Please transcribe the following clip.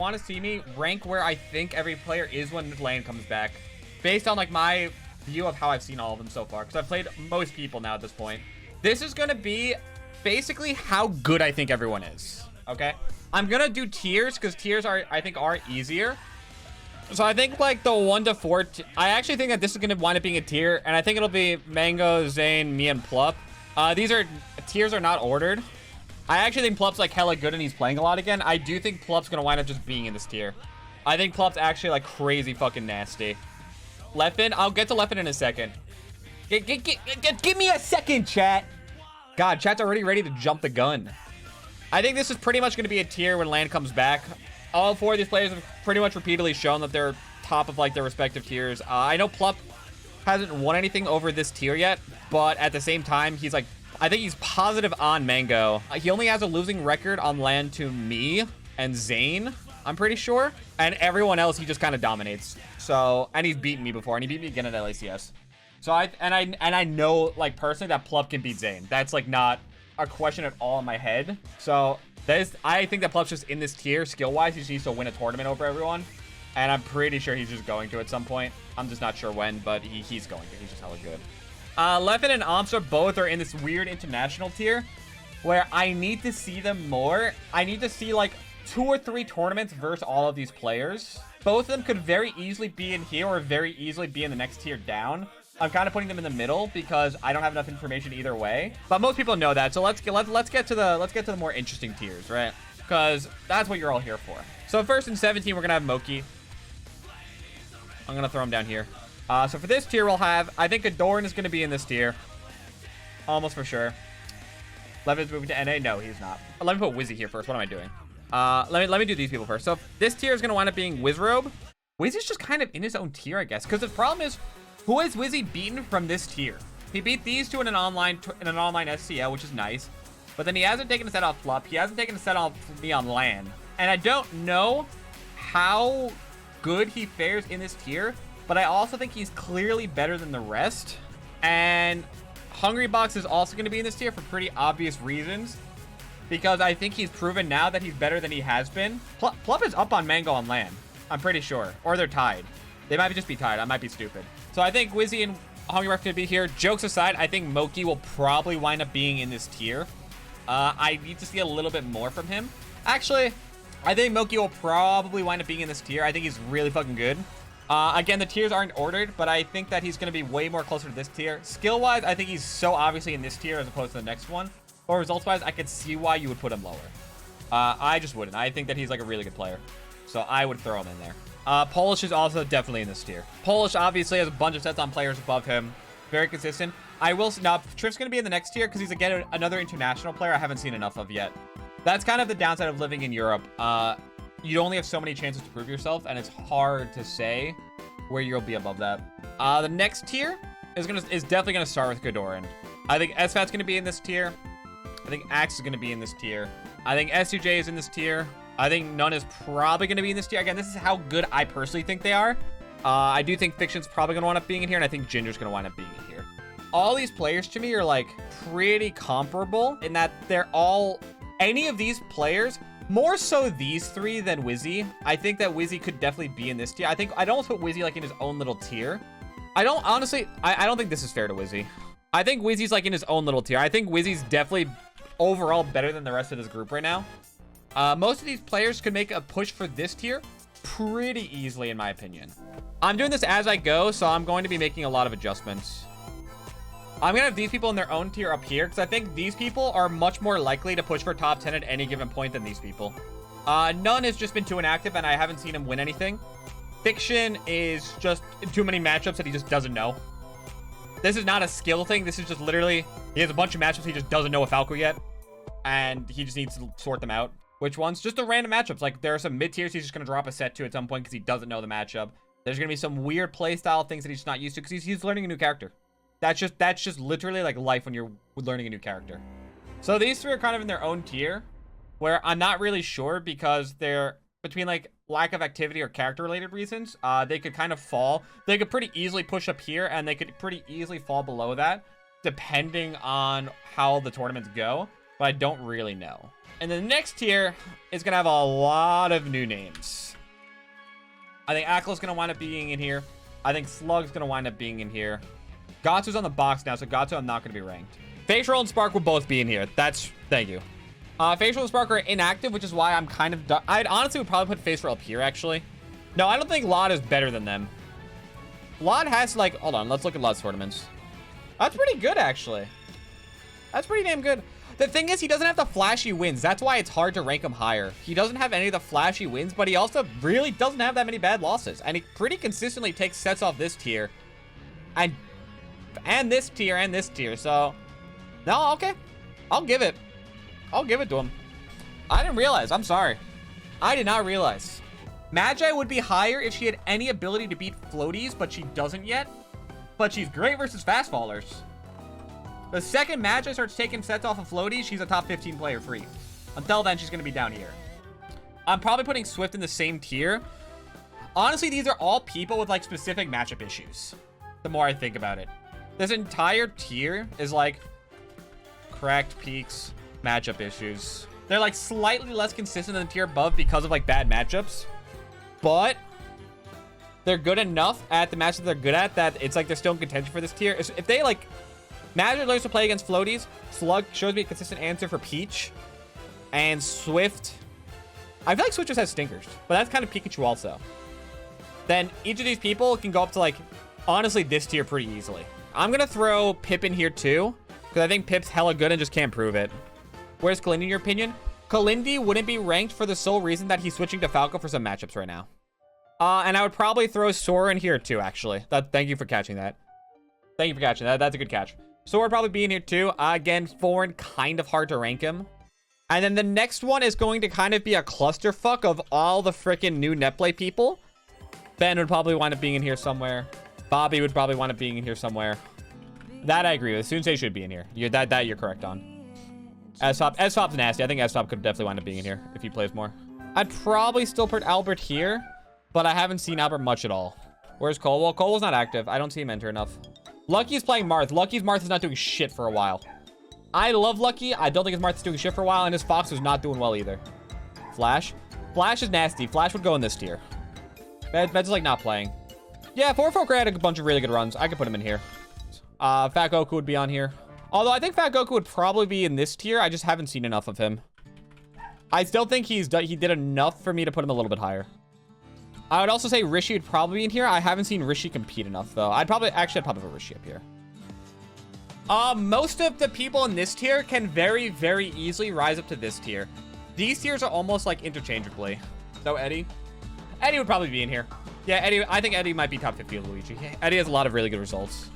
Want to see me rank where I think every player is when lane comes back, based on like my view of how I've seen all of them so far, because I've played most people now at this point. This is gonna be basically how good I think everyone is. Okay, I'm gonna do tiers because tiers I think are easier. So I think like the 1 to 4 I actually think that this is gonna wind up being a tier, and I think it'll be Mango, Zane, me, and Plup. These tiers are not ordered. I actually think Plup's like hella good and he's playing a lot again. I do think Plup's gonna wind up just being in this tier. I think Plup's actually like crazy fucking nasty. Leffen, I'll get to Leffen in a second. Give me a second, chat. God, chat's already ready to jump the gun. I think this is pretty much gonna be a tier when land comes back. All 4 of these players have pretty much repeatedly shown that they're top of like their respective tiers. I know Plup hasn't won anything over this tier yet, but at the same time, he's like, I think he's positive on Mango. He only has a losing record on land to me and Zane, I'm pretty sure. And everyone else, he just kind of dominates. So, and he's beaten me before, and he beat me again at LACS. So I know like personally that Plup can beat Zane. That's like not a question at all in my head. So I think that Plup's just in this tier skill-wise. He just needs to win a tournament over everyone. And I'm pretty sure he's just going to at some point. I'm just not sure when, but he's going to. He's just hella good. Leffen and Amsa both are in this weird international tier where I need to see them more. I need to see like 2 or 3 tournaments versus all of these players. Both of them could very easily be in here or very easily be in the next tier down. I'm kind of putting them in the middle because I don't have enough information either way. But most people know that. So let's get to the more interesting tiers, right? Because that's what you're all here for. So first in 17, we're gonna have Moki. I'm gonna throw him down here. So for this tier, we'll have, I think Adorn is going to be in this tier. Almost for sure. Levin's moving to NA. No, he's not. Let me put Wizzy here first. What am I doing? Let me do these people first. So this tier is going to wind up being Wizrobe. Wizzy's just kind of in his own tier, I guess. Because the problem is, who has Wizzy beaten from this tier? He beat these two in an online SCL, which is nice. But then he hasn't taken a set off Flup. He hasn't taken a set off me on LAN. And I don't know how good he fares in this tier. But I also think he's clearly better than the rest. And Hungrybox is also going to be in this tier for pretty obvious reasons. Because I think he's proven now that he's better than he has been. Plup is up on Mango on LAN, I'm pretty sure. Or they're tied. They might just be tied. I might be stupid. So I think Wizzy and Hungrybox are going to be here. Jokes aside, I think Moki will probably wind up being in this tier. I need to see a little bit more from him. Actually, I think Moki will probably wind up being in this tier. I think he's really fucking good. Again, the tiers aren't ordered, but I think that he's going to be way more closer to this tier. Skill-wise, I think he's so obviously in this tier as opposed to the next one. Or results-wise, I could see why you would put him lower. I just wouldn't. I think that he's like a really good player. So I would throw him in there. Polish is also definitely in this tier. Polish obviously has a bunch of sets on players above him. Very consistent. I will... Now, Triff's going to be in the next tier because he's, again, another international player I haven't seen enough of yet. That's kind of the downside of living in Europe. You only have so many chances to prove yourself, and it's hard to say where you'll be above that. The next tier is definitely gonna start with Godoran. I think SFAT's gonna be in this tier. I think Axe is gonna be in this tier. I think SUJ is in this tier. I think None is probably gonna be in this tier. Again, this is how good I personally think they are. I do think Fiction's probably gonna wind up being in here, and I think Ginger's gonna wind up being in here. All these players to me are like pretty comparable in that they're all, any of these players, more so these 3 than Wizzy. I think that Wizzy could definitely be in this tier. I'd almost put Wizzy like in his own little tier. I don't think this is fair to Wizzy. I think Wizzy's like in his own little tier. I think Wizzy's definitely overall better than the rest of this group right now. Most of these players could make a push for this tier pretty easily in my opinion. I'm doing this as I go, so I'm going to be making a lot of adjustments. I'm going to have these people in their own tier up here because I think these people are much more likely to push for top 10 at any given point than these people. None has just been too inactive and I haven't seen him win anything. Fiction is just too many matchups that he just doesn't know. This is not a skill thing. This is just literally, he has a bunch of matchups he just doesn't know with Falco yet. And he just needs to sort them out. Which ones? Just the random matchups. Like there are some mid tiers he's just going to drop a set to at some point because he doesn't know the matchup. There's going to be some weird playstyle things that he's not used to because he's learning a new character. That's just literally like life when you're learning a new character. So these 3 are kind of in their own tier where I'm not really sure because they're between like lack of activity or character related reasons. They could kind of fall. They could pretty easily push up here and they could pretty easily fall below that depending on how the tournaments go. but I don't really know. And the next tier is going to have a lot of new names. I think Ackle's going to wind up being in here. I think Slug's going to wind up being in here. Gatsu's on the box now, so Gatsu I'm not going to be ranked. Facial and Spark will both be in here. Thank you. Facial and Spark are inactive, which is why I'm kind of... I'd honestly would probably put Facial up here, actually. No, I don't think Lot is better than them. Lot has, like... Hold on, let's look at Lot's tournaments. That's pretty good, actually. That's pretty damn good. The thing is, he doesn't have the flashy wins. That's why it's hard to rank him higher. He doesn't have any of the flashy wins, but he also really doesn't have that many bad losses. And he pretty consistently takes sets off this tier. And this tier, and this tier. So, no, okay. I'll give it to him. I didn't realize. I'm sorry. I did not realize. Magi would be higher if she had any ability to beat floaties, but she doesn't yet. But she's great versus fast fallers. The second Magi starts taking sets off of floaties, she's a top 15 player free. Until then, she's going to be down here. I'm probably putting Swift in the same tier. Honestly, these are all people with like specific matchup issues. The more I think about it. This entire tier is like cracked peaks, matchup issues. They're like slightly less consistent than the tier above because of like bad matchups. But they're good enough at the matchups they're good at that it's like they're still in contention for this tier. If they like... Magi learns to play against floaties. Slug shows me a consistent answer for Peach. And Swift. I feel like Swift just has stinkers. But that's kind of Pikachu also. Then each of these people can go up to like, honestly, this tier pretty easily. I'm going to throw Pip in here too. Because I think Pip's hella good and just can't prove it. Where's Kalindi in your opinion? Kalindi wouldn't be ranked for the sole reason that he's switching to Falco for some matchups right now. And I would probably throw Sora in here too, actually. Thank you for catching that. Thank you for catching that. That's a good catch. Sora would probably be in here too. Again, foreign, kind of hard to rank him. And then the next one is going to kind of be a clusterfuck of all the freaking new netplay people. Ben would probably wind up being in here somewhere. Bobby would probably wind up being in here somewhere. That I agree with. Sunsei should be in here. That you're correct on. S-Top's nasty. I think S-Top could definitely wind up being in here if he plays more. I'd probably still put Albert here, but I haven't seen Albert much at all. Where's Cole? Well, Cole's not active. I don't see him enter enough. Lucky's playing Marth. Lucky's Marth is not doing shit for a while. I love Lucky. I don't think his Marth is doing shit for a while, and his Fox is not doing well either. Flash. Flash is nasty. Flash would go in this tier. Bed's like not playing. Yeah, 4-4 Gray had a bunch of really good runs. I could put him in here. Fat Goku would be on here. Although I think Fat Goku would probably be in this tier. I just haven't seen enough of him. I still think he did enough for me to put him a little bit higher. I would also say Rishi would probably be in here. I haven't seen Rishi compete enough, though. I'd probably put Rishi up here. Most of the people in this tier can very, very easily rise up to this tier. These tiers are almost like interchangeably. So Eddie would probably be in here. Yeah, Eddie. I think Eddie might be top 50 of Luigi. Eddie has a lot of really good results.